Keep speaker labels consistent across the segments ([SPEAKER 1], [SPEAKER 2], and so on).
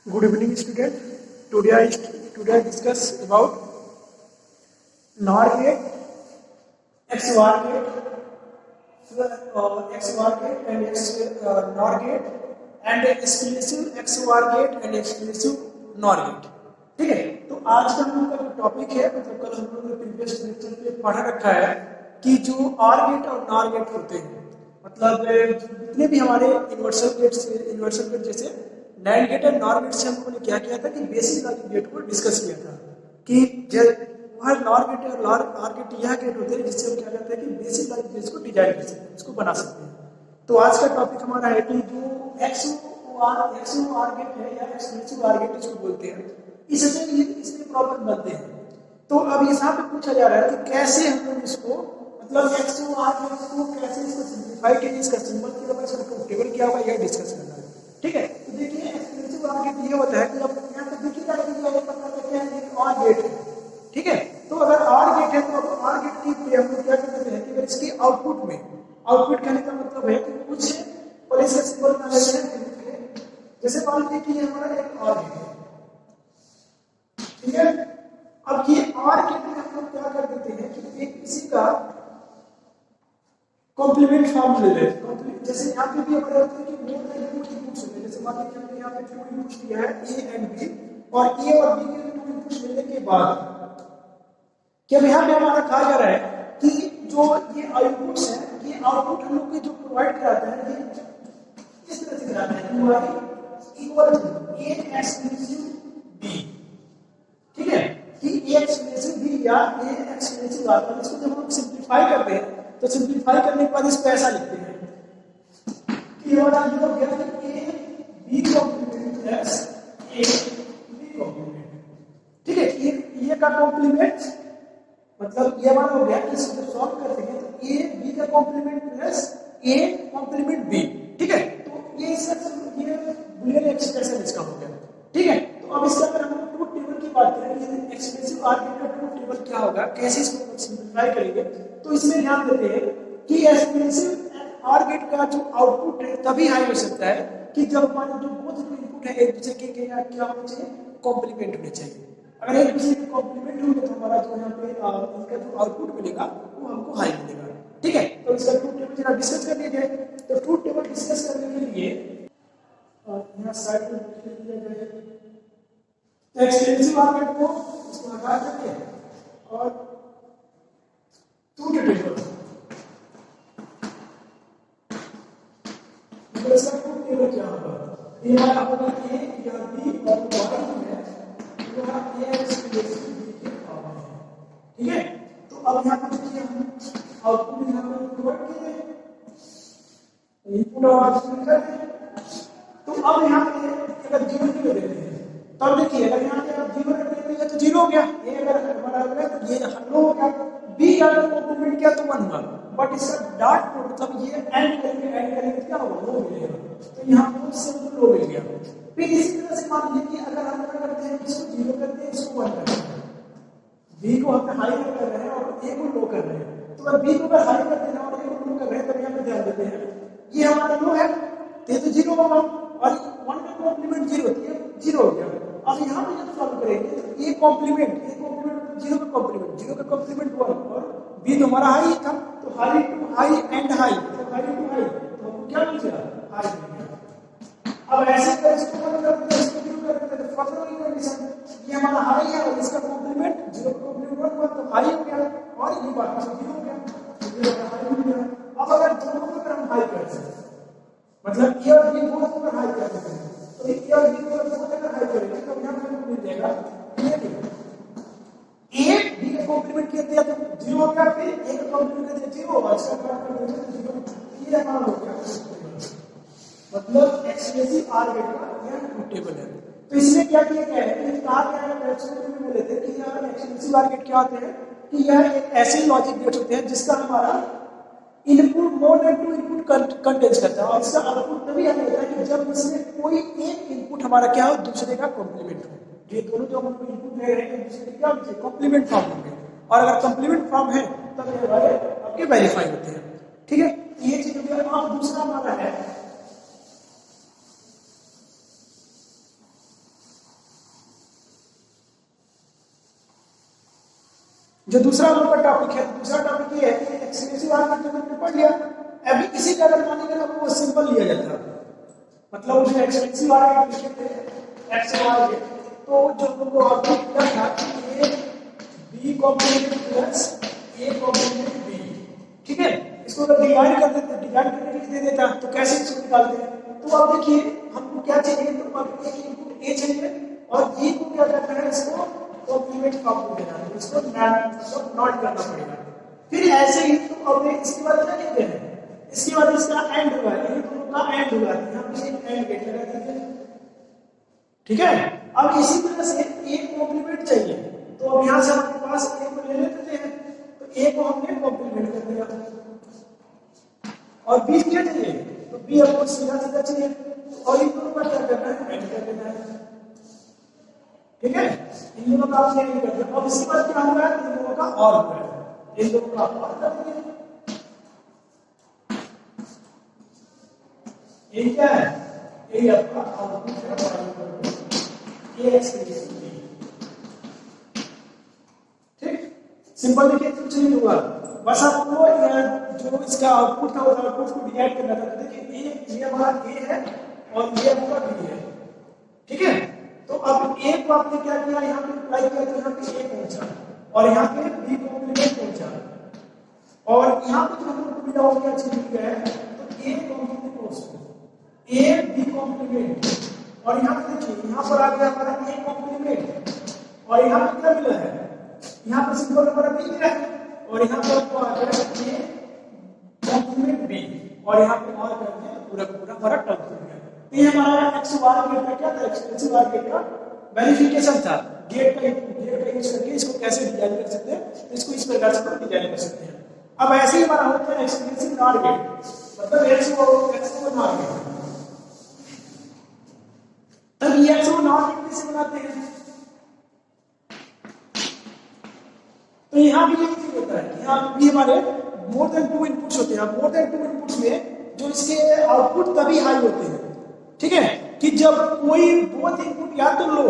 [SPEAKER 1] Good evening, student. Today I discuss about NOR gate, XOR gate, XOR gate and NOR gate, and exclusive XOR gate and exclusive NOR gate. ठीक है, तो आज का हम लोग का जो टॉपिक है, मतलब कल हम लोगों ने प्रीवियस लेक्चर पे पढ़ा रखा है कि जो OR गेट और NOR गेट होते हैं, मतलब जितने भी हमारे इन्वर्सल गेट जैसे NAND गेट और NOR गेट से हम लोगों ने क्या किया था कि बेसिक लॉजिक गेट को डिस्कस किया था कि वह NOR गेट और OR गेट यह गेट होते हैं जिससे हम क्या करते हैं कि बेसिक लॉजिक गेट्स को डिजाइन कर सकते हैं, उसको बना सकते हैं। तो आज का टॉपिक हमारा है कि जो XOR गेट है या एक्सक्लूसिव OR गेट इसको बोलते हैं, इसमें प्रॉब्लम बनते हैं। तो अब यहाँ पे पूछा जा रहा है कि कैसे हम लोग इसको मतलब XOR गेट को कैसे इसको सिंप्लीफाई करें, इसका सिंबल की वजह से टेबल क्या होगा यह डिस्कस करना है। ठीक है, तो देखिए एक्सक्लूसिव OR गेट ये होता है कि अब यहाँ पे देखिएगा कि ये पता करते हैं कि OR गेट है। ठीक है, तो अगर OR गेट है तो अब OR गेट की हम लोग क्या करते हैं कि अगर इसके आउटपुट कहने का मतलब है कि कुछ और इसका सिंबल बना लेते हैं। जैसे मान लीजिए कि ये हमारा एक OR गेट है, ठीक है। अब ये OR गेट में हम लोग क्या कर देते हैं कि एक इसी का कॉम्प्लीमेंट फॉर्म ले लेते हैं। जैसे यहाँ पे भी हमारे होते हैं कि मोर देन टू इनपुट्स होते हैं। जैसे मान लीजिए हमने यहाँ पे टू इनपुट्स दिया है A एंड B, और A और B के टू इनपुट्स लेने के बाद क्या यहाँ पे हमारा कहा जा रहा है कि जो ये आउटपुट्स हैं, ये आउटपुट हम लोग के जो प्रोवाइड कराते हैं ये इस तरह से कराते हैं UI equal to A exclusive B। ठीक है, कि A एक्सक्लूसिव B या A एक्सक्लूसिव R, इसको जब हम लोग सिंप्लीफाई करते हैं तो सिंप्लीफाई करने के बाद इसको ऐसा लिखते हैं कि हमारा ये हो गया कि A B complement plus A B complement. ठीक है, ये का कॉम्प्लीमेंट मतलब ये हमारा हो गया कि इसको जब सॉल्व करते हैं तो A B का complement plus A complement B। ठीक है, तो ये बुलियन एक्सप्रेशन इसका हो गया। ठीक है, तो अब इसका अगर हम ट्रूथ टेबल की बात करें कि एक्सक्लूसिव OR गेट का ट्रूथ टेबल क्या होगा, कैसे इसको सिंप्लीफाई करेंगे, तो इसमें ध्यान देते हैं कि एक्सक्लूसिव OR गेट का जो आउटपुट है तभी हाई हो सकता है कि जब हमारे जो बोथ इनपुट है एक दूसरे के क्या होना चाहिए, कॉम्प्लीमेंट होने चाहिए। अगर एक दूसरे के कॉम्प्लीमेंट होंगे तो हमारा जो यहाँ पे इसका जो आउटपुट मिलेगा वो हमको हाई मिलेगा। ठीक है, तो इसका ट्रूथ टेबल जरा डिस्कस कर लीजिए। तो ट्रूथ टेबल डिस्कस करने के लिए यहाँ साइड में लिख लिया जाए एक्सक्लूसिव OR गेट को इसको हटा करके और ट्रूथ टेबल इसका ट्रूथ टेबल क्या होगा, ये हमारा होगा A या B और Y है तो यहाँ A एक्सक्लूसिव B के बराबर है। ठीक है, तो अब यहाँ पे देखिए हम आउटपुट यहाँ पे प्रोवाइड किए हैं, इनपुट और आउटपुट कर दिए। तो अब यहाँ पे अगर 0 0 देते हैं तब देखिए अगर यहाँ पे आप 0 रख देते हैं तो 0 हो गया, A अगर हमारा हो गया तो ये लो हो गया, B अगर कॉम्प्लीमेंट किया तो 1 हुआ, बट इसका डॉट मतलब ये एंड करेंगे क्या होगा, लो मिलेगा। तो यहाँ पे उससे लो मिल गया। फिर इसी तरह से मान लीजिए कि अगर हम क्या करते हैं इसको 0 करते हैं इसको 1 करते हैं, B को हम हाई कर रहे हैं और A को लो कर रहे हैं। तो अगर B को अगर हाई करते हैं और A को लो कर रहे हैं तो यहाँ पे ध्यान देते हैं ये हमारा लो है तो 0 होगा और 1 का कॉम्प्लीमेंट 0 होती है 0 हो गया। अब यहाँ पे जब सॉल्व करेंगे तो A कॉम्प्लीमेंट 0 का कॉम्प्लीमेंट 1 और B तो हमारा हाई था, तो high to high and high तो हाई टू हाई तो क्या मिल गया, हाई मिल गया। अब ऐसे कर इसको कर देते हैं, इसको 0 कर देते हैं, तो फर्दर वही कंडीशन ये हमारा हाई है और इसका कॉम्प्लीमेंट 0 का कॉम्प्लीमेंट 1 हुआ तो हाई हो गया और ये बाकी सब 0 हो गया, तो ये हाई हो गया। अब अगर दोनों को अगर हम हाई करते हैं मतलब A और B दोनों को हाई कर देते हैं तो A और B को दोनों को हाई करेंगे तो यहाँ पे मिल जाएगा A B का कॉम्प्लीमेंट किया तो 0 हो गया, फिर A का कॉम्प्लीमेंट किया 0 और इसका कॉम्प्लीमेंट 0, ये हमारा हो गया मतलब एक्सक्लूसिव OR गेट का यह ट्रूथ टेबल है। तो इसमें क्या किया गया है कि कहा गया है एक्सक्लूसिव में बोले थे कि यह एक्सक्लूसिव OR गेट क्या होते हैं कि यह एक ऐसे लॉजिक गेट होते हैं जिसका हमारा input more than 2 input contains करता है और इसका आउटपुट तभी हमें होता है कि जब इसमें कोई एक इनपुट हमारा क्या हो दूसरे का कॉम्प्लीमेंट हो। ये दोनों जो हम इनपुट ले रहे हैं दूसरे क्या होंगे, कॉम्प्लीमेंट फॉर्म होंगे, और अगर कॉम्प्लीमेंट फॉर्म है तब ये हमारे आपके वेरीफाई होते हैं। ठीक है, ये चीज हो गया। अब दूसरा हमारा है जो दूसरा हम लोग का टॉपिक है, दूसरा टॉपिक ये है कि एक्सक्लूसिव आर्गुमेंट जो हमने पढ़ लिया, अभी इसी का अगर मानेंगे ना वो सिंपल लिया जाता है, मतलब उसमें एक्सक्लूसिव आर्गुमेंट लिखे थे एक्स वाई के, तो जो हमको आउटपुट क्या था कि A B complement plus A complement B, ठीक है। इसको अगर डिवाइड कर देते, डिवाइड करके लिख दे देता तो कैसे इसको निकालते हैं। तो अब देखिए हमको क्या चाहिए, तो अब एक इनपुट ए चाहिए और बी को क्या करना है, इसको कॉम्प्लीमेंट का आउटपुट देना है, इसको नॉट करना पड़ेगा। फिर ऐसे ही तो अब इसके बाद क्या कहते हैं, इसके बाद इसका एंड हुआ, ये दोनों का एंड हुआ, यहां पे एक एंड गेट लगा दीजिए, ठीक है। अब इसी तरह से ए कॉम्प्लीमेंट चाहिए, तो अब यहां से हमारे पास ए को ले लेते हैं, तो ए को हमने कॉम्प्लीमेंट कर दिया, और बी क्या चाहिए, तो बी हमको सीधा सीधा चाहिए, और इन दोनों का क्या करना है, एंड कर देना है, ठीक है। इन दोनों का आपने एंड कर दिया। अब इसके बाद क्या होगा, इन दोनों का और होगा, इन दोनों का और कर देंगे। ये क्या है, ये आपका आउटपुट है, ये एक्सप्रेशन है, ठीक। सिंपल देखिए, कुछ नहीं हुआ, बस आपको जो इसका आउटपुट था उस आउटपुट को डिवाइड करना था। तो देखिए ये हमारा ए है और ये आपका बी है, ठीक है। तो अब ए को आपने क्या किया, यहाँ पे अप्लाई किया, तो यहाँ पे ए पहुंचा और यहाँ पे बी कॉम्प्लीमेंट पहुंचा, और यहाँ पे जो हम लोग को मिला वो क्या चीज मिल गया है, तो ए कॉम्प्लीमेंट पहुंचा, ए बी कॉम्प्लीमेंट, और यहाँ पे देखिए यहाँ पर आ गया हमारा ए कॉम्प्लीमेंट, और यहाँ पे क्या मिला है, यहाँ पर सिंपल हमारा बी मिला है, और यहाँ पर आपको आ गया ए कॉम्प्लीमेंट बी, और यहाँ पे और करके पूरा पूरा हमारा टर्म हो गया। तो ये हमारा एक्स बार गेट का क्या था, एक्सपेंसिव बार गेट का वेरिफिकेशन था, गेट का यूज करके इसको कैसे डिजाइन कर सकते हैं, इसको इस प्रकार से डिजाइन कर सकते हैं। अब ऐसे ही हमारा होता है एक्सपेंसिव नॉट गेट, मतलब एक्स को नॉट गेट। तब ये एक्स को नॉट गेट कैसे बनाते हैं, तो यहाँ भी ये चीज होता है, यहाँ भी हमारे मोर देन 2 इनपुट्स होते हैं। मोर देन 2 इनपुट्स में जो इसके आउटपुट तभी हाई होते हैं, ठीक है, कि जब कोई बोथ इनपुट या तो लो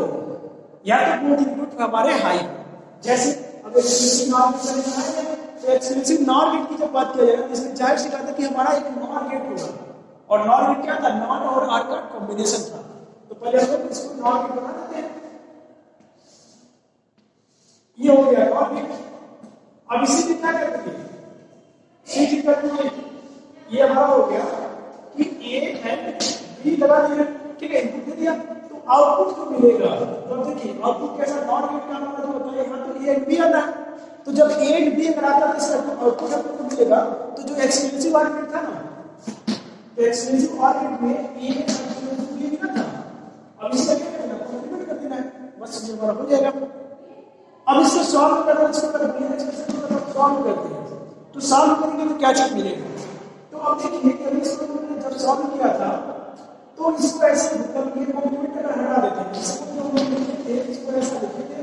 [SPEAKER 1] या तो बोथ इनपुट हमारे हाई। जैसे अब एक्सक्लूसिव नॉर गेट है, तो एक्सक्लूसिव नॉर गेट की जब बात किया जाएगा तो इसमें जाहिर सी बात है कि हमारा एक नॉर गेट होगा, और नॉर गेट क्या था, नॉट और आर का कॉम्बिनेशन था। तो पहले हम लोग इसको नॉर गेट बना देते हैं, ये हो गया नॉर गेट। अब इसी में क्या करते हैं, स्विच करते हैं, ये हमारा हो गया कि ए एंड बी लगा दिया, ठीक है, इनपुट दे दिया, तो आउटपुट जो मिलेगा, तो देखिए आउटपुट कैसा, नॉट गेट का मतलब होता है यहाँ तो ए एंड बी आता है, तो जब ए एंड बी अगर आता है तो इसका आउटपुट आपको मिलेगा। तो जो एक्सक्लूसिव आर्गुमेंट था ना, तो एक्सक्लूसिव आर्गुमेंट में ए एक्सक्लूसिव बी ना था, अब इसका क्या करना है, कॉम्प्लीमेंट कर देना है, बस ये हमारा हो जाएगा। अब इसको सॉल्व करना, इसको कर दिया एक्सप्रेशन को सॉल्व करते हैं, तो सॉल्व करेंगे तो क्या चीज मिलेगा। तो अब देखिए कभी इसको जब सॉल्व किया था तो इसको ऐसे मतलब ये कॉम्प्लीमेंट अगर हटा देते हैं, इसको जो हम लोग लिखे थे इसको ऐसा लिखे थे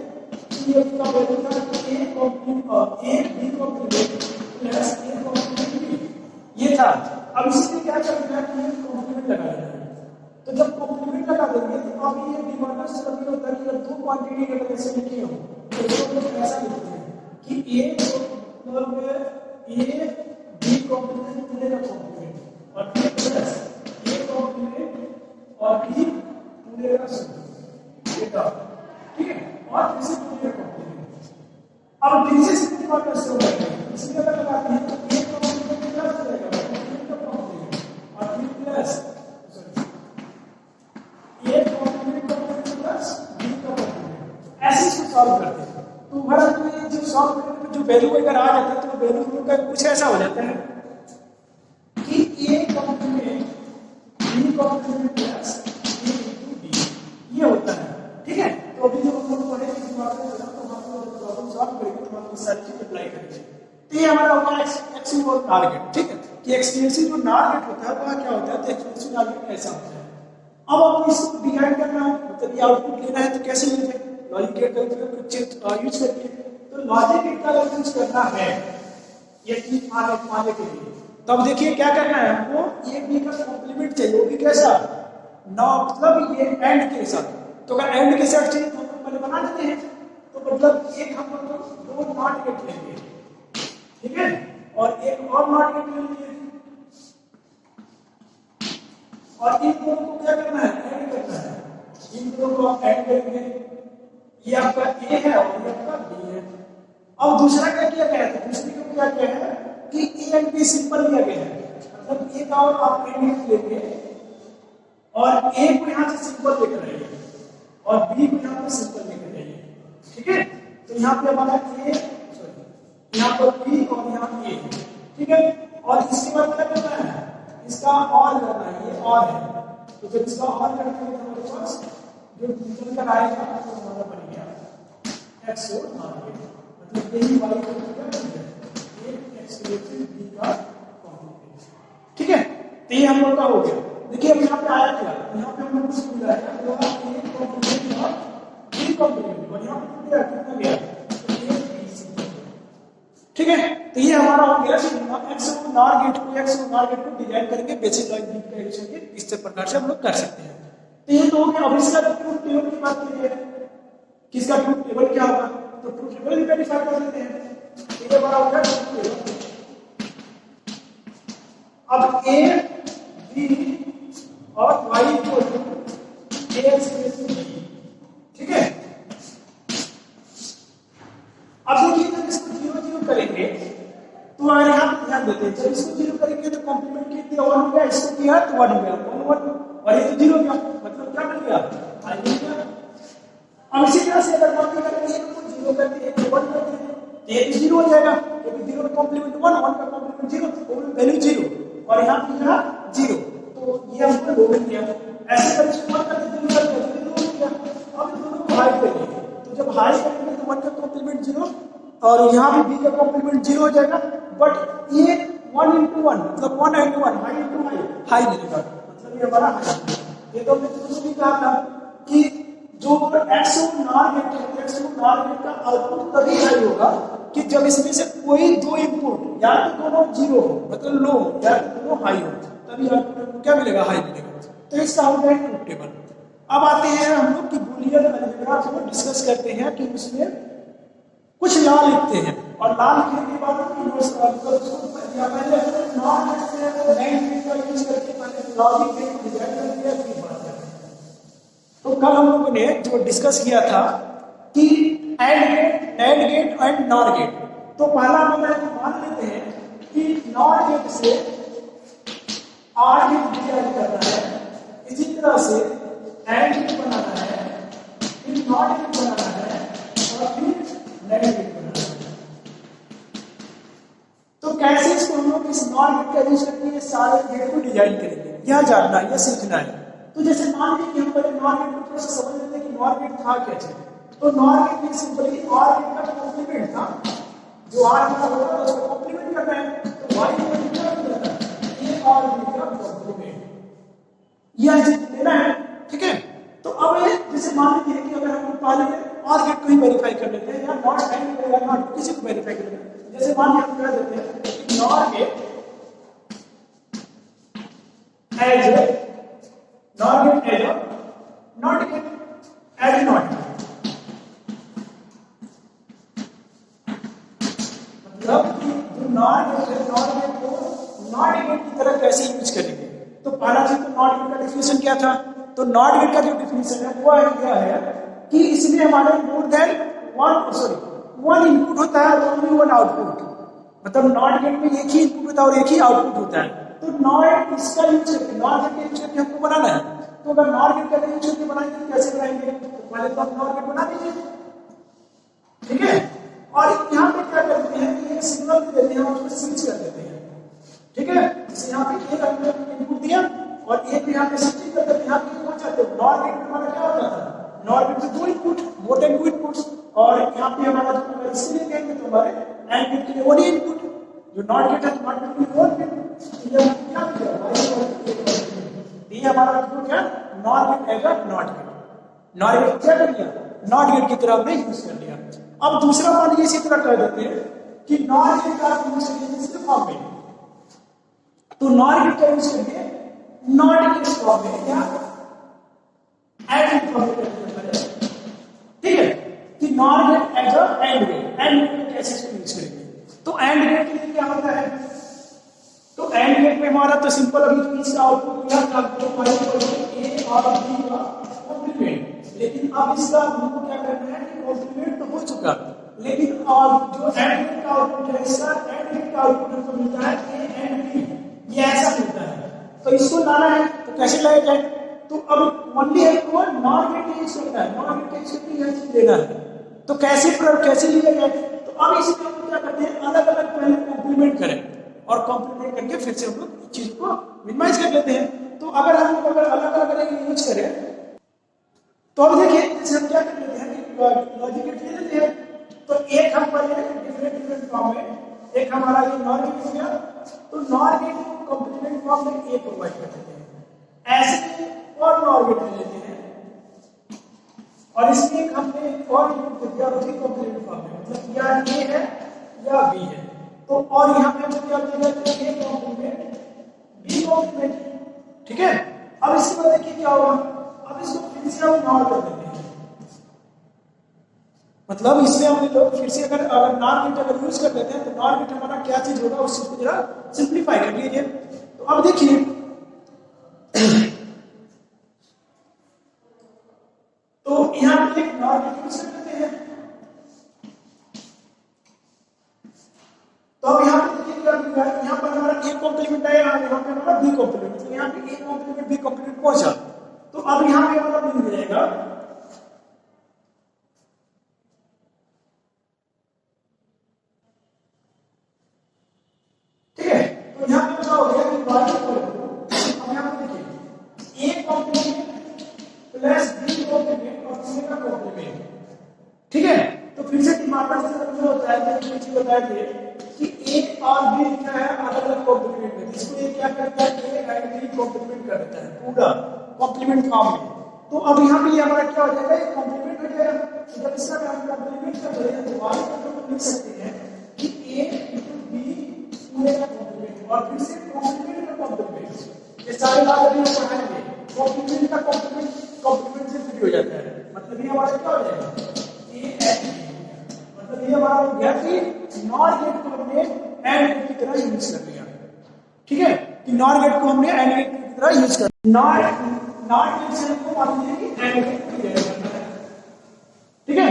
[SPEAKER 1] कि ये इसका वैल्यू था A complement A B complement plus A complement B, ये था। अब इसमें क्या करना है कि ये कॉम्प्लीमेंट लगा देना है, तो जब कॉम्प्लीमेंट लगा देंगे तो अब ये डिमांड से कभी होता है कि अगर दो क्वांटिटी अगर ऐसे लिखी हो तो इसको लोग ऐसा लिखते हैं कि ए मतलब ए बी कॉम्प्लीमेंट पूरे का कॉम्प्लीमेंट और बी प्लस ए कॉम्प्लीमेंट और बी पूरे का सम, ये था, ठीक है, और इसे पूरे का कॉम्प्लीमेंट। अब डीसी से डिवाइड कैसे होगा, इसलिए अगर लगाते हैं तो ए कॉम्प्लीमेंट प्लस हो जाएगा कॉम्प्लीमेंट का कॉम्प्लीमेंट और B plus A complement plus B का कॉम्प्लीमेंट, ऐसे इसको सॉल्व करते हैं। तो हमारा तो ये जो सॉल्व करने में जो वैल्यू अगर आ जाता है तो वैल्यू का कुछ ऐसा हो जाता है कि A complement B complement plus A into B, ये होता है, ठीक है। तो अभी जो हम लोग पढ़ेंगे दिमाग में तो हम लोग प्रॉब्लम सॉल्व करेंगे तो हम इस सारी चीज अप्लाई करेंगे। तो ये हमारा होगा एक्सक्लूसिव और टारगेट, ठीक है, कि एक्सक्लूसिव जो टारगेट होता है वह क्या होता है, तो एक्सक्लूसिव टारगेट ऐसा होता है। अब आपको इसको डिजाइन करना है, मतलब ये आउटपुट लेना है तो कैसे मिलेगा, लॉजिक गेट का यूज करके। तो लॉजिक गेट का अगर यूज करना है ये चीज पाने के लिए, तब देखिए क्या करना है हमको, ये बी का कॉम्प्लीमेंट चाहिए, वो भी कैसा, नौ मतलब ये एंड के साथ। तो अगर एंड के साथ चाहिए तो हम पहले बना देते हैं, तो मतलब एक हम लोग दो नॉट गेट लेंगे, ठीक है, और एक और नॉट गेट लेंगे, और इन दोनों को क्या करना है, ऐड करना है, इन दोनों को ऐड करेंगे, ये आपका ए है और ये आपका बी है। अब दूसरा क्या किया गया है, दूसरे को क्या किया है कि ए एंड बी सिंपल लिया गया है, मतलब ए का और आप एंड लेंगे और ए को यहां से सिंपल लेकर आइए और बी को यहां पे सिंपल लेकर आइए, ठीक है। तो यहां पे हमारा ए सॉरी यहां पर बी और यहां ए, ठीक है। और इसके बाद क्या करना है, इसका और करना है, ये और है, तो जब इसका और करना है तो हमारे पास जो निकल कर आएगा तो हमारा बन गया एक्स और नॉट, मतलब यही वाई का क्या बन गया, ये एक्स बी का कॉम्प्लीमेंट, ठीक है। तो ये हम लोग का हो गया। देखिए अब यहाँ पे आया क्या, यहाँ पे हमें कुछ मिला है, वो है ए कॉम्प्लीमेंट और बी कॉम्प्लीमेंट, और यहाँ पे कितना गया, तो ए बी सी, ठीक है। तो ये हमारा हो गया एक्स और नॉर गेट को, एक्स और नॉर गेट को डिजाइन करके बेसिक लॉजिक का एडिशन के इस प्रकार से हम लोग कर सकते हैं। तो ये तो हो गया। अब इसका ट्रूथ टेबल की बात करिए, किसका ट्रूथ टेबल क्या होगा, तो ट्रूथ टेबल भी वेरीफाई कर लेते हैं। ये हमारा हो गया ट्रूथ टेबल। अब ए बी और Y equal to A space B, ठीक है। अब देखिए जब इसको 0 0 करेंगे तो अगर यहाँ पे ध्यान देते हैं, जब इसको 0 करेंगे तो कॉम्प्लीमेंट कितने 1 हो गया, इसको किया तो 1 हो गया, 1 1, और ये तो 0 गया, मतलब क्या मिल गया, आई मिल गया। अब इसी तरह से अगर मान लीजिए एक को 0 करते हैं, एक को 1 करते हैं, तो ये भी 0 हो जाएगा, क्योंकि 0 का कॉम्प्लीमेंट 1, 1 का कॉम्प्लीमेंट 0, तो वैल्यू 0, और यहाँ पे क्या 0, तो ये हमको हो गया। ऐसे करके 1 करके 0 करके 0 हो गया। अब दोनों को हाई करेंगे, तो जब हाई करेंगे तो 1 का कॉम्प्लीमेंट 0 और यहाँ पे b का कॉम्प्लीमेंट 0 हो जाएगा, बट ये 1 into 1 मतलब 1 into 1 high into high, high मिलेगा, मतलब ये हमारा हाई। ये तो हमने भी कहा था कि जो एक्स और नॉर गेट है, एक्स और नॉर गेट का आउटपुट तभी हाई होगा कि जब इसमें से कोई दो इनपुट या तो दोनों 0 हो मतलब लो या तो दोनों हाई हो, तभी आउटपुट क्या मिलेगा, हाई मिलेगा। तो इसका हो गया ट्रूथ टेबल। अब आते हैं हम लोग कि बूलियन अलजेब्रा को डिस्कस करते हैं कि उसमें कुछ लॉ लिखते हैं, और लॉ लिखने के बाद पहले नॉन नेट का यूज करके पहले लॉजिक गेट डिजाइन कर दिया, फिर बात करते हैं। तो कल हम लोगों ने जो डिस्कस किया था कि and gate, nand gate and nor gate. तो पहला हम मान लेते हैं कि नॉर गेट से आर गेट डिजाइन करना है, इसी तरह से एंड गेट बनाना है, फिर नॉर गेट बनाना है और फिर नैंड गेट बनाना है। तो कैसे इसको हम लोग इस नॉर गेट का यूज करके सारे गेट को डिजाइन करेंगे, यह जानना है, यह सीखना है। तो जैसे मान लीजिए कि हम पहले नॉर गेट को थोड़ा सा समझ लेते हैं कि नॉर गेट था क्या चीज। तो नॉर गेट में सिंपली आर गेट का कॉम्प्लीमेंट था, जो आर का होगा तो उसका कॉम्प्लीमेंट करना है, तो वाई का कितना होता है, ये आर गेट का कॉम्प्लीमेंट, यह चीज लेना है, ठीक है। तो अब जैसे मान लीजिए कि अगर हम पहले आर गेट को ही वेरीफाई कर लेते हैं या नॉट एंड या नॉट किसी को वेरीफाई कर लेते हैं, जैसे मान लीजिए हम कह देते हैं कि nor gate as nor gate as not gate as not, मतलब जो नॉट गेट है नॉट गेट को नॉट गेट की तरह कैसे यूज करेंगे। तो पहला चीज तो नॉट गेट का डेफिनेशन क्या था, तो नॉट गेट का जो डेफिनेशन है वो है कि इसमें हमारे मोर देन वन इनपुट होता है और ओनली वन आउटपुट, मतलब नॉट गेट में एक ही इनपुट होता है और एक ही आउटपुट होता है। तो नॉट इसका यूज करके नॉट गेट का यूज करके हमको बनाना है। तो अगर नॉट गेट का यूज करके बनाएंगे तो कैसे बनाएंगे, तो पहले तो आप नॉट गेट बना दीजिए, ठीक है। और यहाँ पे क्या करते हैं कि एक सिग्नल दे देते हैं और उसको स्विच कर देते हैं, ठीक है। जैसे यहाँ पे एक हमने इनपुट दिया और एक यहाँ पे स्विच कर देते हैं, यहाँ पे पहुंच जाते हैं। नॉट गेट में हमारा क्या होता था, नॉट गेट में दो input, more than to inputs, और यहाँ पे हमारा जो इसलिए कहेंगे तो हमारे एंड गेट के लिए वन इनपुट, जो नॉट गेट है नॉट गेट में वन इनपुट, ये क्या किया ये हमारा इनपुट है not gate as not gate, not gate क्या कर लिया, नॉट गेट की तरह हमने यूज कर लिया। अब दूसरा मान लीजिए इसी तरह कर देते हैं कि नॉट गेट का यूज करिए इसके फॉर्म में, तो नॉट गेट का यूज करिए नॉट गेट फॉर्म में या एज फॉर्म में, ठीक है, कि नॉट गेट तो सिंपल अभी इसका आउटपुट किया था तो ए और बी का कॉम्प्लीमेंट, लेकिन अब इसका हमको क्या करना है कि कॉम्प्लीमेंट तो हो चुका, लेकिन और जो एंड गेट का आउटपुट है इसका एंड गेट का आउटपुट हमको मिलता है ए एंड बी, ये ऐसा मिलता है। तो इसको लाना है तो कैसे लाया जाए, तो अब ओनली है वो नॉट गेट यूज करना है, नॉट गेट यूज करके यह चीज देना है। तो कैसे लिया जाए, तो अब इसमें हम क्या करते हैं अलग अलग पहले कॉम्प्लीमेंट करें और कॉम्प्लीमेंट करके फिर से हम लोग चीज को मिनिमाइज कर लेते हैं। तो अगर हम लोग अगर अलग अलग यूज करें तो अब देखिए जैसे हम क्या कर लेते हैं कि लॉजिक गेट ले लेते हैं, तो एक हम पहले डिफरेंट फॉर्म में, एक हमारा ये नॉर गेट हो गया, तो नॉर गेट को कॉम्प्लीमेंट फॉर्म में ए प्रोवाइड कर देते हैं, ऐसे और नॉर गेट ले लेते हैं और इसमें एक हमने और इनपुट दे दिया उसी कॉम्प्लीमेंट फॉर्म में, मतलब या ए है या बी है, तो और यहां पे हम क्या देंगे ए कॉम्प्लीमेंट बी कॉम्प्लीमेंट, ठीक है। अब इसके बाद देखिए क्या होगा, अब इसको फिर से हम नॉर कर देते हैं, मतलब इसमें हम लोग फिर से अगर नॉर गेट अगर यूज कर लेते हैं तो नॉर गेट हमारा क्या चीज होगा उस चीज को जरा सिंपलीफाई कर लीजिए। तो अब देखिए तो यहां पे एक नॉर गेट यूज कर लेते हैं, तो अब यहां पे देखिए क्या मिला, यहां पर हमारा ए कॉम्प्लीमेंट आया और यहां पे हमारा बी कॉम्प्लीमेंट, तो यहां पे ए कॉम्प्लीमेंट बी कॉम्प्लीमेंट पहुंचा, तो अब यहां पे हमारा मिल जाएगा प्लस बी कॉम्प्लीमेंट और सी का कॉम्प्लीमेंट, ठीक है। तो फिर से डिमांड से जो होता है मैंने पीछे बताया थे कि ए और बी लिखा है अलग अलग कॉम्प्लीमेंट में, इसको ये क्या करता है ए एंड बी कॉम्प्लीमेंट कर देता है पूरा कॉम्प्लीमेंट फॉर्म में। तो अब यहां पे ये हमारा क्या हो जाएगा, ये कॉम्प्लीमेंट हो जाएगा, तो जब इसका हम कॉम्प्लीमेंट कर रहे हैं तो वाई को हम लिख सकते हैं कि ए इनटू बी पूरे का कॉम्प्लीमेंट और फिर से कॉम्प्लीमेंट का कॉम्प्लीमेंट, ये सारे बात अभी हम पढ़ाएंगे, कॉम्प्लीमेंट का कॉम्प्लीमेंट कॉम्प्लीमेंट से फ्री हो जाता है, मतलब ये हमारा क्या हो जाएगा ए एंड बी, मतलब ये हमारा हो गया कि नॉर गेट को हमने एंड गेट की तरह यूज कर लिया, ठीक है, कि नॉर गेट को हमने एंड गेट की तरह यूज कर नॉट गेट से हमको मान लीजिए कि एंड गेट को डिजाइन करना है, ठीक है,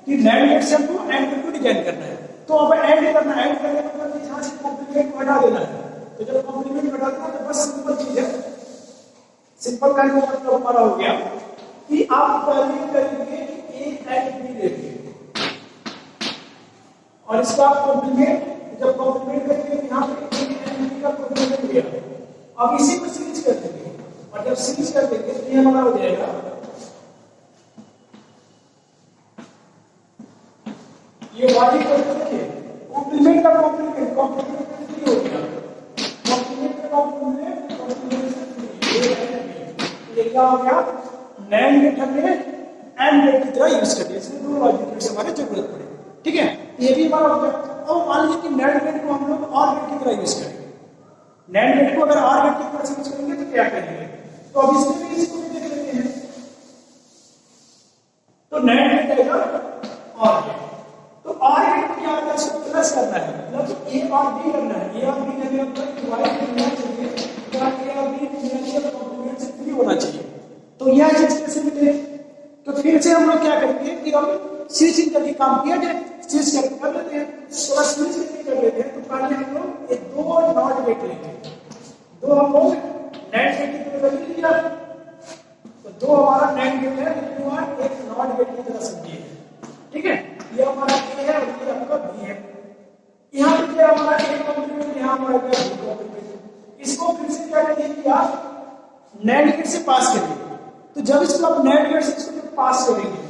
[SPEAKER 1] कि नैंड गेट से हमको एंड गेट को डिजाइन करना है। तो अब एंड करना है, एंड करने का मतलब यहां से कॉम्प्लीमेंट को हटा देना है, तो जब कॉम्प्लीमेंट हटा देना तो बस सिंपल चीज है, सिंपल का मतलब हमारा हो गया कि आप पहले करेंगे कि ए एंड बी लेंगे और इसका कॉम्प्लीमेंट, जब कॉम्प्लीमेंट करेंगे यहां पे ए एंड बी का कॉम्प्लीमेंट लिया, अब इसी को सीरीज कर देंगे और जब सीरीज कर देंगे तो ये हमारा हो जाएगा ये वाली को देखिए कॉम्प्लीमेंट का कॉम्प्लीमेंट फ्री हो गया, कॉम्प्लीमेंट का कॉम्प्लीमेंट ये क्या हो गया, नैंड गेट हमने एंड गेट की तरह यूज कर दिया, इसमें दो लॉजिक गेट्स हमारे जरूरत पड़े, ठीक है, ये भी हमारा हो गया। अब मान लीजिए कि नैंड गेट को हम लोग और गेट की तरह यूज करेंगे, नैंड गेट को अगर और गेट की तरह यूज करेंगे तो क्या करेंगे, तो अब इसमें भी इसको भी देख लेते हैं, तो नैंड गेट आएगा और गेट, तो और गेट में क्या होगा, इसको प्लस करना है, मतलब ए और बी करना है, ए और बी करने का मतलब वाई करना चाहिए या ए और बी न्यूमेरिकल कॉम्प्लीमेंट से फ्री होना चाहिए, तो यह चीज कैसे मिले, तो फिर से हम लोग क्या करेंगे कि हम स्विचिंग करके काम किया जाए, स्विच करके कर लेते हैं, तो अगर स्विच करके कर लेते हैं तो पहले हम लोग एक दो नॉट गेट लेंगे, दो हम लोग नैंड गेट की तरह लिख लिया, तो दो हमारा नैंड गेट है लेकिन वहां एक नॉट गेट की तरह समझिए, ठीक है, ये हमारा ए है और ये आपका बी है, यहां पे क्या हमारा ए कॉम्प्लीमेंट, यहां हमारा क्या बी कॉम्प्लीमेंट, इसको फिर से क्या करिए कि आप नैंड गेट से पास करिए, तो जब इसको आप नैंड गेट से इसको पास करेंगे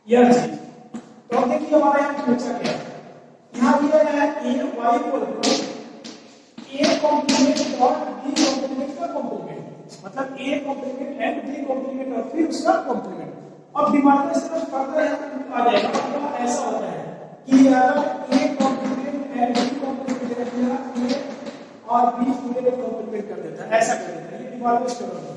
[SPEAKER 1] यह चीज, तो अब देखिए हमारा यहां बचा क्या, यहां दिया है A Y equal to A complement और बी कॉम्प्लीमेंट का कॉम्प्लीमेंट, मतलब A complement and B complement और फिर उसका कॉम्प्लीमेंट। अब डिमांड से तरफ फर्दर आ जाएगा, मतलब ऐसा होता है कि अगर A complement and B complement कर दिया ए और बी पूरे को कॉम्प्लीमेंट कर देता है, ऐसा कर देता है, ये डिमांड से करना है,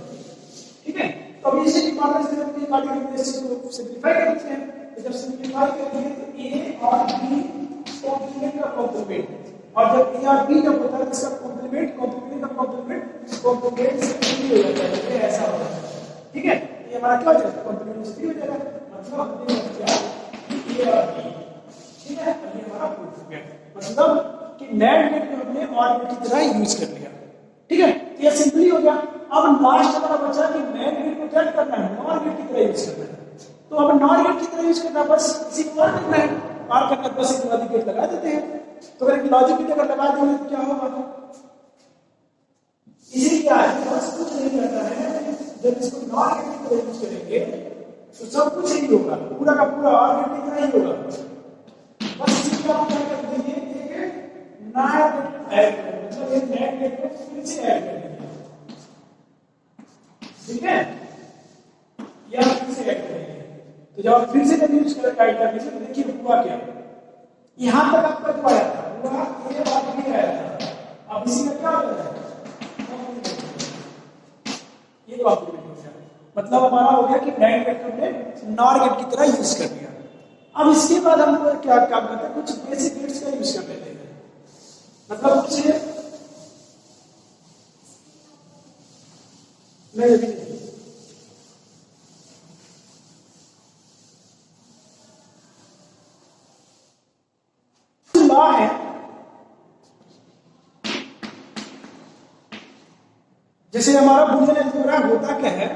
[SPEAKER 1] ठीक है। तो अभी इसे डिमांड से अपनी गाड़ी में इसको सिंपलीफाई करते हैं, तो जब सिंपलीफाई करेंगे तो ए और बी कॉम्प्लीमेंट का कॉम्प्लीमेंट, और जब ए और बी जब होता है इसका कॉम्प्लीमेंट का कॉम्प्लीमेंट सिंपली हो जाता है, ऐसा होता है। ठीक है, ये हमारा क्या हो जाएगा, कॉम्प्लीमेंट सिंपली हो जाएगा। मतलब हमने किया कि ए और बी, ठीक है, ये हमारा प्रूफ हो गया। मतलब कि नैंड गेट को हमने और गेट की तरह यूज कर लिया। ठीक है, तो ये सिंपली हो गया। अब लास्ट हमारा बचा कि नैंड गेट को क्या करना है, नॉर गेट की तरह यूज करना है। तो अब नॉर गेट की तरह यूज करना, बस इसी को और करना है, और करना बस एक लॉजिक गेट लगा देते हैं। तो अगर लॉजिक गेट अगर लगा देंगे तो क्या होगा, इसी क्या है, बस कुछ नहीं करना है। जब इसको नॉर गेट की तरह यूज करेंगे तो सब कुछ यही होगा, पूरा का पूरा और गेट की तरह ही होगा। बस इसी को आप क्या कर देंगे, एक नया गेट ऐड कर, मतलब एक नया गेट को फिर से ऐड कर देंगे। ठीक है, या फिर से ऐड करेंगे। तो जब आप फिर से जब यूज कर ऐड करने से देखिए हुआ क्या, यहां तक आपका जो आया था हुआ ए और बी आया था। अब इसी में क्या हो रहा है, ये कॉम्प्लीमेंट हो गया। मतलब हमारा हो गया कि नैंड गेट को हमने नॉर गेट की तरह यूज कर लिया। अब इसके बाद हम क्या काम करते हैं, कुछ बेसिक गेट्स का यूज कर लेते हैं। मतलब कुछ नहीं लॉ है, जैसे हमारा बुलियन अलजेब्रा होता क्या है,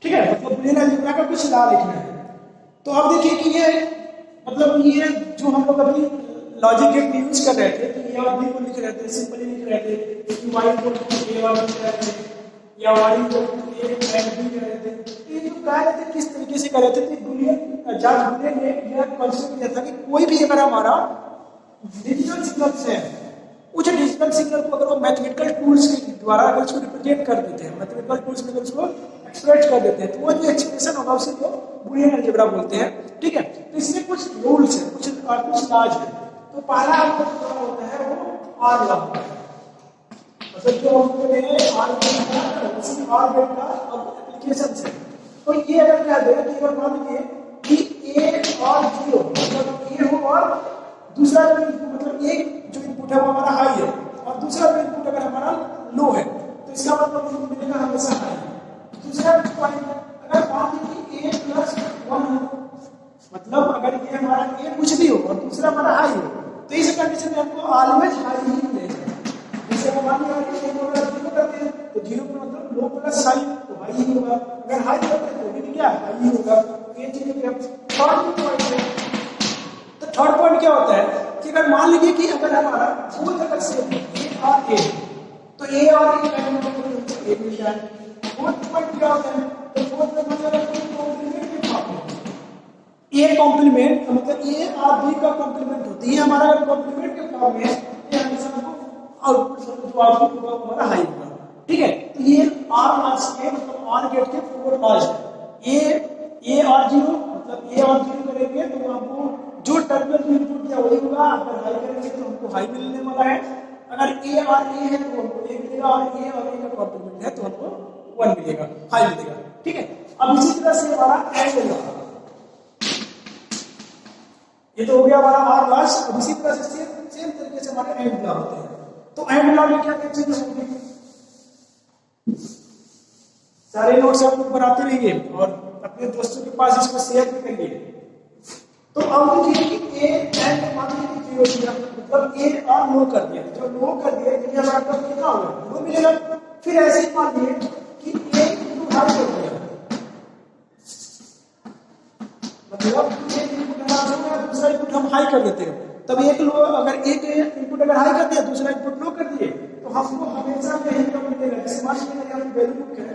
[SPEAKER 1] ठीक है, मतलब बुलियन अलजेब्रा का कुछ लॉ लिखना है। तो अब देखिए कि ये मतलब ये जो हम लोग अभी लॉजिक गेट में यूज कर रहे थे, तो ये और बी को लिख रहे थे, सिंपली लिख रहे थे कि y को ए और बी कह रहे थे, या y को ए एंड बी कह रहे थे। तो ये जो कह रहे थे किस तरीके से कर रहे थे, तो बुलियन जॉर्ज बुलियन ने यह कंसेप्ट दिया था कि कोई भी अगर हमारा डिजिटल सिग्नल्स है, उस डिजिटल सिग्नल को अगर वो मैथमेटिकल टूल्स के द्वारा अगर उसको रिप्रेजेंट कर देते हैं, मैथमेटिकल टूल्स में अगर उसको एक्सप्रेस कर देते हैं, तो वो जो एक्सप्रेशन होगा उसे वो बुलियन अलजेब्रा बोलते हैं। ठीक है, तो इसमें कुछ रूल्स है, कुछ लॉज है। तो पहला आपको जो होता है वो आर लॉ होता है, मतलब जो हम लोग ने आर गेट का उसी आर गेट का अब एप्लीकेशन है। तो ये अगर क्या दे कि अगर मान लीजिए कि ए और जीरो, मतलब ए हो और दूसरा मतलब एक जो इनपुट है वो हमारा हाई है और दूसरा जो इनपुट अगर हमारा लो है, तो इसका मतलब मिलेगा हमेशा हाई। दूसरा पॉइंट अगर मान लीजिए कि ए प्लस 1 हो, मतलब अगर ये हमारा ए कुछ भी हो और दूसरा हमारा हाई हो, तो इस कंडीशन में हमको ऑलवेज हाई ही मिलेगा। जैसे हम मान लीजिए कि अगर जीरो करते हैं तो जीरो का मतलब लो प्लस हाई तो हाई ही होगा, अगर हाई करते हैं तो भी क्या हाई ही होगा। ये चीज हो गया। थर्ड पॉइंट है, तो थर्ड पॉइंट क्या होता है कि अगर मान लीजिए कि अगर हमारा दो जगह से ए और ए, तो ए और ए का मतलब ए मिल जाए। फोर्थ पॉइंट क्या होता है, तो फोर्थ में मतलब कॉम्प्लीमेंट के फॉर्म में ए कॉम्प्लीमेंट मतलब ए और बी का कॉम्प्लीमेंट होती है हमारा, अगर कॉम्प्लीमेंट के फॉर्म में ये हमेशा हमको आउटपुट जो आउटपुट होगा हमारा हाई होगा। ठीक है, तो ये आर लॉज के मतलब आर गेट के 4 लॉज है। ए और जीरो मतलब ए और जीरो करेंगे तो हमको जो टर्मिनल इनपुट दिया वही होगा, अगर हाई करेंगे तो हमको हाई मिलने वाला है, अगर ए और ए है तो हमको ए मिलेगा, और ए का कॉम्प्लीमेंट है तो हमको 1 मिलेगा, हाई मिलेगा। ठीक है, अब इसी तरह से हमारा एंड लॉ, ये तो हो गया हमारा आर लॉज। अब इसी तरह से सेम तरीके से हमारे एंड लॉ होते हैं। तो एंड लॉ में क्या क्या चीजें होंगी, सारे नोट्स आप लोग बनाते रहिए और अपने दोस्तों के पास इसको शेयर भी करिए। तो अब देखिए कि ए एंड मान लीजिए जीरो दिया, मतलब ए और लो कर दिया, जो लो कर दिया ये हमारा टर्म कितना होगा, लो मिलेगा। फिर ऐसे ही मान लीजिए कि ए इनटू हाई कर दिया, मतलब एक इनपुट हमारा दूसरा इनपुट हम हाई कर देते हैं, तब एक लो अगर एक इनपुट अगर हाई कर दिया दूसरा इनपुट लो कर दिए तो हमको हमेशा यही टर्म मिलेगा। जैसे मान लीजिए यहाँ पे वैल्यू बुक है,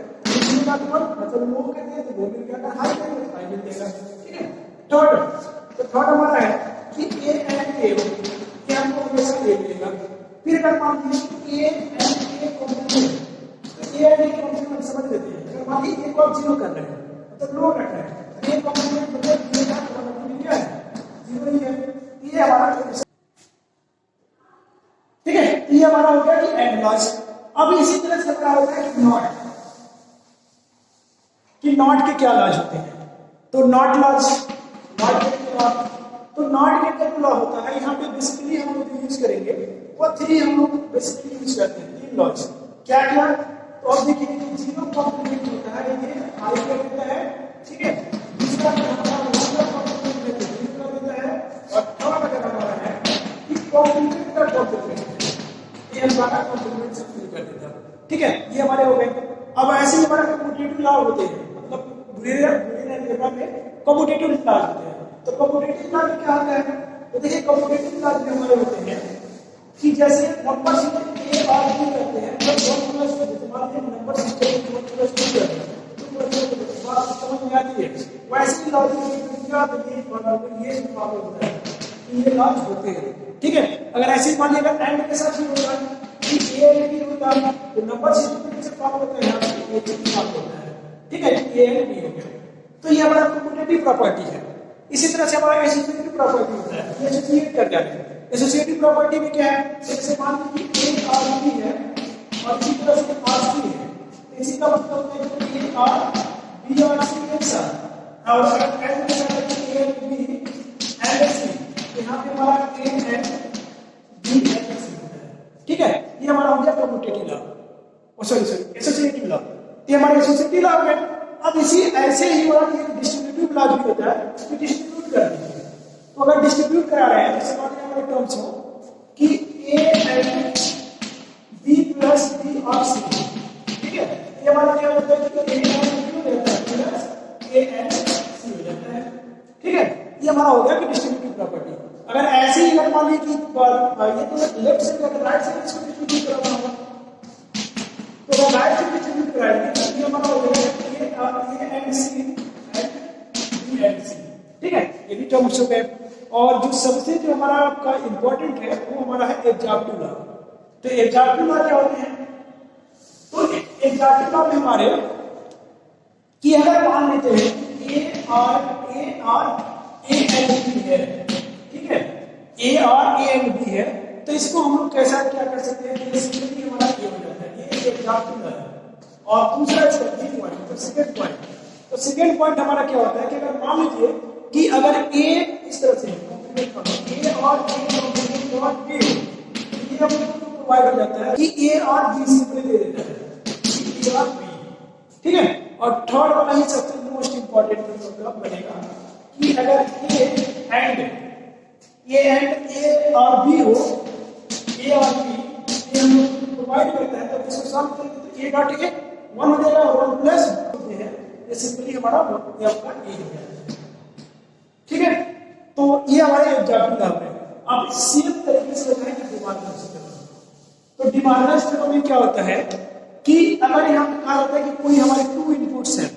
[SPEAKER 1] मतलब लो कर दिया तो वो मिल गया, अगर हाई कर दिया तो हाई मिल जाएगा। ठीक है, तो थर्ड हमारा है कि ए एंड ए ये हमको हमेशा ए मिलेगा। फिर अगर मान लीजिए ए एंड ए कॉम्प्लीमेंट, तो ए एंड ए कॉम्प्लीमेंट समझ लेते हैं। अगर मान लीजिए ए को आप जीरो कर रहे हैं मतलब लो रख रहे हैं, ए कॉम्प्लीमेंट मतलब ए का मतलब क्या है, जीरो ही है। ये हमारा कंडीशन, ठीक है, ये हमारा हो गया कि एंड लॉज। अब इसी तरह से हमारा होता है कि नॉट के क्या लॉज होते हैं। तो नॉट लॉज, नॉट के लॉज, तो नॉट गेट का लॉ होता है, यहाँ पे बेसिकली हम लोग यूज करेंगे वो 3 हम लोग बेसिकली यूज करते हैं, 3 लॉज। क्या क्या? तो अब देखिए जीरो कॉम्प्लीमेंट होता है ये आई का देता है, ठीक है। दूसरा हमारा वन का कॉम्प्लीमेंट है जीरो का देता है, और थर्ड अगर हमारा है कि कॉम्प्लीमेंट का कॉम्प्लीमेंट ये हमारा कॉम्प्लीमेंट से फिल कर देता है, ठीक है। ये हमारे हो गए। अब ऐसे ही हमारा कम्यूटेटिव लॉ होते हैं, मतलब बुलियन अलजेब्रा में कम्यूटेटिव लॉ होते हैं। तो कम्यूटेटिव लॉ में क्या होता है? तो देखिए कम्यूटेटिव लॉ में हमारे होते हैं कि जैसे नंबर सिस्टम ए और बी करते हैं, तो 1 प्लस 2 मान लीजिए नंबर सिस्टम 1 प्लस 2 करते हैं, तो बात समझ में आती है। वैसे ही लॉजिक का ये फॉलो होता है कि ये लॉज होते हैं, ठीक है। अगर ऐसे ही मान लीजिए अगर एंड के साथ ही होगा कि ए एंड बी होता है, तो नंबर सिस्टम कैसे फॉलो होता है? यहाँ पे ए बी फॉलो होता है, ठीक है, ए एंड बी हो गया। तो ये हमारा कम्यूटेटिव प्रॉपर्टी है। इसी तरह से हमारा एसोसिएटिव प्रॉपर्टी होता है, ये एसोसिएट कर जाते हैं। एसोसिएटिव प्रॉपर्टी में क्या है? जैसे मान लीजिए ए आर बी है और इसी तरह से आर सी है, इसी का मतलब है कि A or B or C एक साथ, और अगर एंड के साथ A and B and C, तो यहाँ पे हमारा A and B and C होता है, ठीक है। ये हमारा हो गया commutative law, sorry associative law. ये हमारा एसोसिएटिव लॉ हो गया। अब इसी ऐसे ही हमारा एक डिस्ट्रीब्यूटिव लॉ भी होता है, इसको डिस्ट्रीब्यूट कर दीजिए। तो अगर डिस्ट्रीब्यूट करा रहे हैं, जैसे मान लीजिए हमारे टर्म्स हो कि A and B plus B और सी, ठीक है। ये हमारा क्या होता है कि ए एंड बी रहता है प्लस ए एंड सी हो जाता है, ठीक है। ये हमारा हो गया कि डिस्ट्रीब्यूटिव प्रॉपर्टी। अगर ऐसे ही अगर मान लीजिए कि ये तो लेफ्ट से अगर राइट से इसको डिस्ट्रीब्यूट कराना होगा, तो अगर राइट से डिस्ट्रीब्यूट कराएंगे तो ये हमारा हो जाएगा A and C and B and C, ठीक है। ये भी टर्म्स हो गए। और जो सबसे जो हमारा आपका इंपॉर्टेंट है वो हमारा है एडजॉर्प्टिव लॉ। तो एडजॉर्प्टिव लॉ क्या होते हैं? तो एडजॉर्प्टिव लॉ में हमारे कि अगर मान लेते हैं A or A and B है, ठीक है, A or A and B है, तो इसको हम लोग कैसा क्या कर सकते हैं? ये सिंपली हमारा ए हो जाता है, ये एडजॉर्प्टिव लॉ है। और दूसरा इसका बी पॉइंट, तो सेकंड पॉइंट, तो सेकंड पॉइंट हमारा क्या होता है कि अगर मान लीजिए कि अगर ए इस तरह से कॉम्प्लीमेंट ए और बी कॉम्प्लीमेंट और बी, ये हम लोग को प्रोवाइड हो जाता है कि ए और बी सिंपली दे देता है ए और बी, ठीक है। और थर्ड वाला ही सबसे मोस्ट इंपॉर्टेंट मतलब बनेगा कि अगर ए और बी हो, ए और बी ये हम लोग प्रोवाइड करता है, तो इसको सॉल्व करेंगे तो ए डॉट ए 1 हो जाएगा और 1 प्लस है, ये सिंपली हमारा ये आपका ए हो जाएगा, ठीक है। तो ये हमारे एडजॉर्प्टिव लॉ है। अब सेम तरीके से बताएं कि डिमार्गन्स थ्योरम। तो डिमार्गन्स थ्योरम में क्या होता है कि अगर यहाँ पे कहा जाता है कि कोई हमारे 2 इनपुट्स हैं,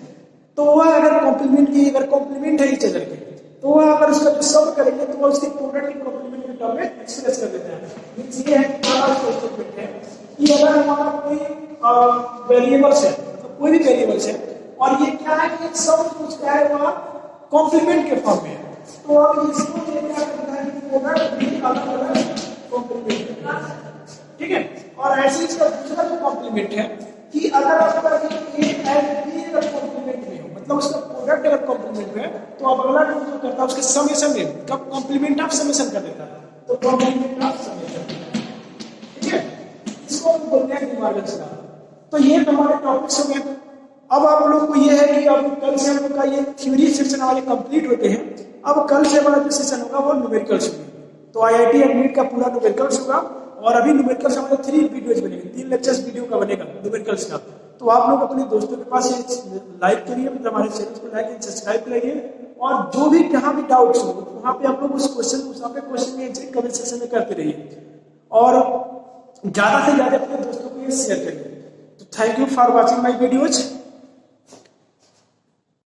[SPEAKER 1] तो वह अगर कॉम्प्लीमेंट है ईच अदर के, तो वह अगर उसका जो सम करेंगे तो वह उसके प्रोडक्ट के कॉम्प्लीमेंट के टर्म में एक्सप्रेस कर देते हैं। मींस ये है कि हमारा स्टेटमेंट है कि अगर हमारा कोई वेरिएबल्स है, तो कोई भी वेरिएबल्स है, और ये क्या है कि सम कुछ क्या है वह कॉम्प्लीमेंट के फॉर्म में है, तो अब इसको ये क्या करता है कि प्रोडक्ट भी अलग-अलग कॉम्प्लीमेंट करता है, ठीक है। और ऐसे इसका दूसरा जो कॉम्प्लीमेंट है कि अगर आपका ए एंड बी अगर कॉम्प्लीमेंट में हो, मतलब उसका प्रोडक्ट अगर कॉम्प्लीमेंट में है, तो अब अगला जो करता है उसके समेशन में कब कॉम्प्लीमेंट ऑफ समेशन कर देता है, तो कॉम्प्लीमेंट ऑफ समेशन, ठीक है। इसको हम बोलते हैं डिमार्गन्स लॉ। तो ये हमारे टॉपिक्स हो गए। अब आप लोग को ये है कि अब कल से हम लोग का ये थ्योरी सेक्शन हमारे कंप्लीट होते हैं। अब कल से हमारा जो सेशन होगा वो न्यूमेरिकल्स होगी। तो आईआईटी एंड नीट का पूरा न्यूमेरिकल्स होगा, और अभी न्यूमेरिकल्स हमारे 3 वीडियोज बनेंगे, 3 लेक्चर्स वीडियो का बनेगा न्यूमेरिकल्स का। तो आप लोग अपने दोस्तों के पास लाइक करिए, मतलब हमारे चैनल को लाइक एंड सब्सक्राइब करिए, और जो भी जहाँ भी डाउट्स हो वहाँ पे आप लोग उस क्वेश्चन में कमेंट सेक्शन में करते रहिए, और ज्यादा से ज्यादा अपने दोस्तों को ये शेयर करिए। तो thank you for watching my videos.